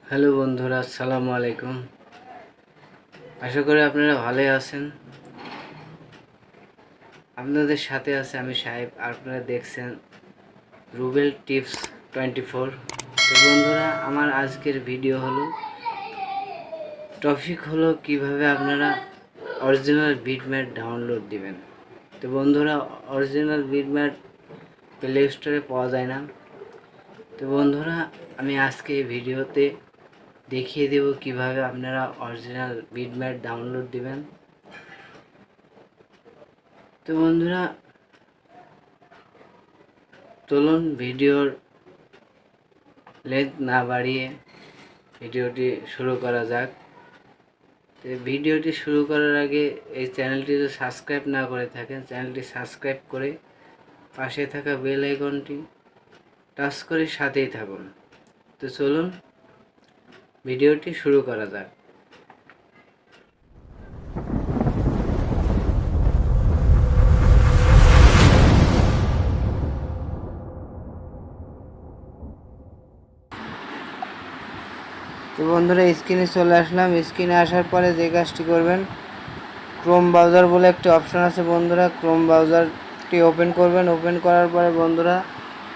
Hello বন্ধুরা, আসসালামু আলাইকুম। আশা করি আপনারা ভালোই আছেন। আপনাদের সাথে আছে আমি সাহেব। আপনারা দেখছেন রুবেল টিপস 24। তো বন্ধুরা, আমার আজকের ভিডিও হলো টপিক হলো কিভাবে আপনারা অরিজিনাল বিটম্যাট ডাউনলোড দিবেন। তো বন্ধুরা, অরিজিনাল বিটম্যাট প্লে স্টোরে পাওয়া যায় না। তো বন্ধুরা, আমি আজকে এই ভিডিওতে দেখিয়ে দেব কিভাবে আপনারা অরিজিনাল বিটম্যাট ডাউনলোড দিবেন। তো বন্ধুরা, চলুন ভিডিওর লেন্থ না বাড়িয়ে ভিডিওটি শুরু করা যাক। তো ভিডিওটি শুরু করার আগে এই চ্যানেলটি যদি সাবস্ক্রাইব না করে থাকেন, চ্যানেলটি সাবস্ক্রাইব করে পাশে থাকা বেল আইকনটি টাচ করে সাথেই থাকুন। তো চলুন ভিডিওটি শুরু করা যাক। তো বন্ধুরা, স্ক্রিনে চলে আসলাম। স্ক্রিনে আসার পরে যে কাজটি করবেন, ক্রোম ব্রাউজার বলে একটি অপশন আছে বন্ধুরা। ক্রোম ব্রাউজারটি ওপেন করবেন। ওপেন করার পরে বন্ধুরা,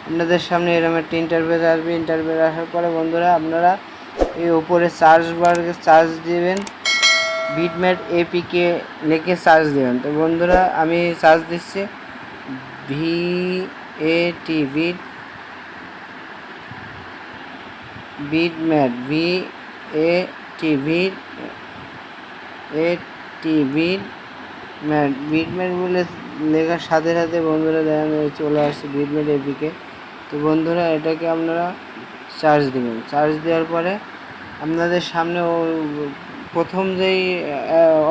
আপনাদের সামনে এরকম একটা ইন্টারফেস আসবে। ইন্টারফেস আসার পরে বন্ধুরা, আপনারা এই উপরে সার্চ বারে সার্চ দিবেন, বিটম্যাট এপিকে লিখে সার্চ দিবেন। তো বন্ধুরা, আমি সার্চ দিচ্ছি VAT বিটম্যাট বিটম্যাট বলে লেখার সাথে সাথে বন্ধুরা দেখেন চলে আসছে বিটম্যাট এপিকে। তো বন্ধুরা, এটাকে আপনারা চার্জ দেবেন। চার্জ দেওয়ার পরে আপনাদের সামনে প্রথম যেই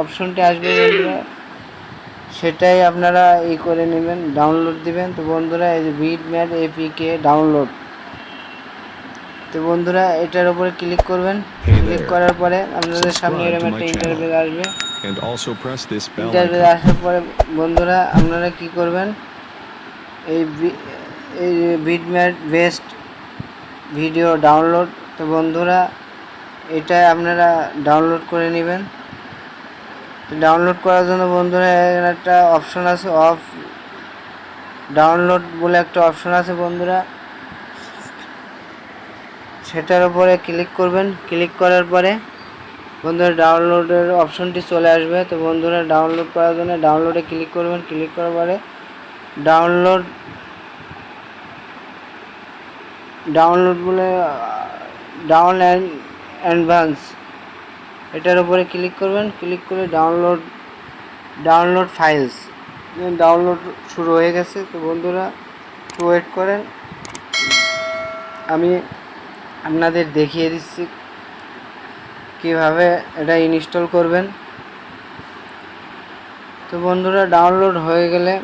অপশনটি আসবে বন্ধুরা, সেটাই আপনারা করে নেবেন, ডাউনলোড দিবেন। তো বন্ধুরা, এই যে বিটম্যাট এপিকে ডাউনলোড। তো বন্ধুরা, এটার উপরে ক্লিক করবেন। ক্লিক করার পরে আপনাদের সামনে এরকম একটা ইন্টারফেস আসবে। ইন্টারফেস আসার পরে বন্ধুরা, আপনারা কি করবেন, এই বিটম্যাট বেস্ট ভিডিও ডাউনলোড। তো বন্ধুরা, এটা আপনারা ডাউনলোড করে নেবেন। ডাউনলোড করার জন্য বন্ধুরা একটা অপশন আছে, অফ ডাউনলোড বলে একটা অপশন আছে বন্ধুরা, সেটার উপরে ক্লিক করবেন। ক্লিক করার পরে বন্ধুরা, ডাউনলোডের অপশনটি চলে আসবে। তো বন্ধুরা, ডাউনলোড করার জন্য ডাউনলোডে ক্লিক করবেন। ক্লিক করার পরে ডাউনলোড বলে অ্যাডভান্স, এটার উপরে ক্লিক করবেন। ক্লিক করে ডাউনলোড ফাইলস, ডাউনলোড শুরু হয়ে গেছে। তো বন্ধুরা, ওয়েট করেন, আমি আপনাদের দেখিয়ে দিচ্ছি কিভাবে এটা ইনস্টল করবেন। তো বন্ধুরা, ডাউনলোড হয়ে গেলে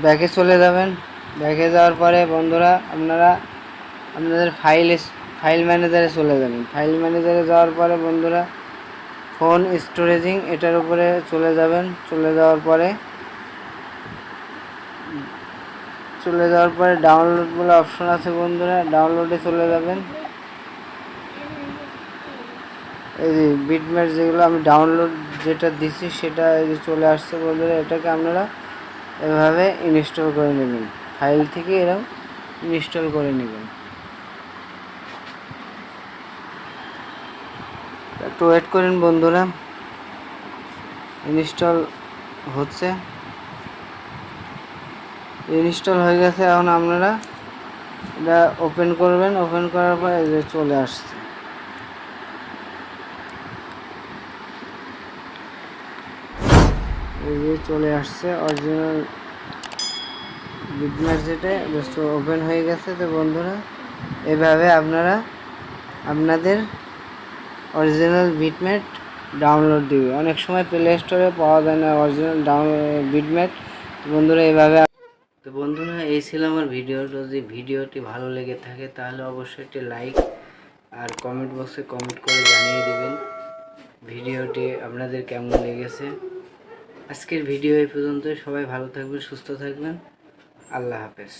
ব্যাকে চলে যাবেন। ব্যাকে যাওয়ার পরে বন্ধুরা, আপনারা আপনাদের ফাইল ম্যানেজারে চলে যাবেন। ফাইল ম্যানেজারে যাওয়ার পরে বন্ধুরা, ফোন স্টোরেজিং এটার উপরে চলে যাবেন। চলে যাওয়ার পরে ডাউনলোড বলে অপশন আছে বন্ধুরা, ডাউনলোডে চলে যাবেন। এই যে বিটম্যাট যেগুলো আমি ডাউনলোড যেটা দিছি সেটা চলে আসছে বন্ধুরা। এটাকে আপনারা এভাবে ইনস্টল করে নেবেন, ফাইল থেকে এরকম ইনস্টল করে নেবেন। একটু ওয়েট করেন বন্ধুরা, ইনস্টল হচ্ছে। ইনস্টল হয়ে গেছে। এখন আপনারা এটা ওপেন করবেন। ওপেন করার পর এই যে চলে আসছে। এই যে চলে আসছে অরিজিনাল বিটম্যাট, যেটা ওপেন হয়ে গেছে। তো বন্ধুরা, এভাবে আপনারা আপনাদের অরিজিনাল বিটম্যাট ডাউনলোড দিবে। অনেক সময় প্লে স্টোরে পাওয়া যায় না অরিজিনাল বিটম্যাট। বন্ধুরা, এভাবে। তো বন্ধুরা, এই ছিল আমার ভিডিও। যদি ভিডিওটি ভালো লেগে থাকে তাহলে অবশ্যই একটি লাইক আর কমেন্ট বক্সে কমেন্ট করে জানিয়ে দেবেন ভিডিওটি আপনাদের কেমন লেগেছে। আজকের ভিডিও এই পর্যন্তই। সবাই ভালো থাকবেন, সুস্থ থাকবেন। আল্লাহ হাফেজ।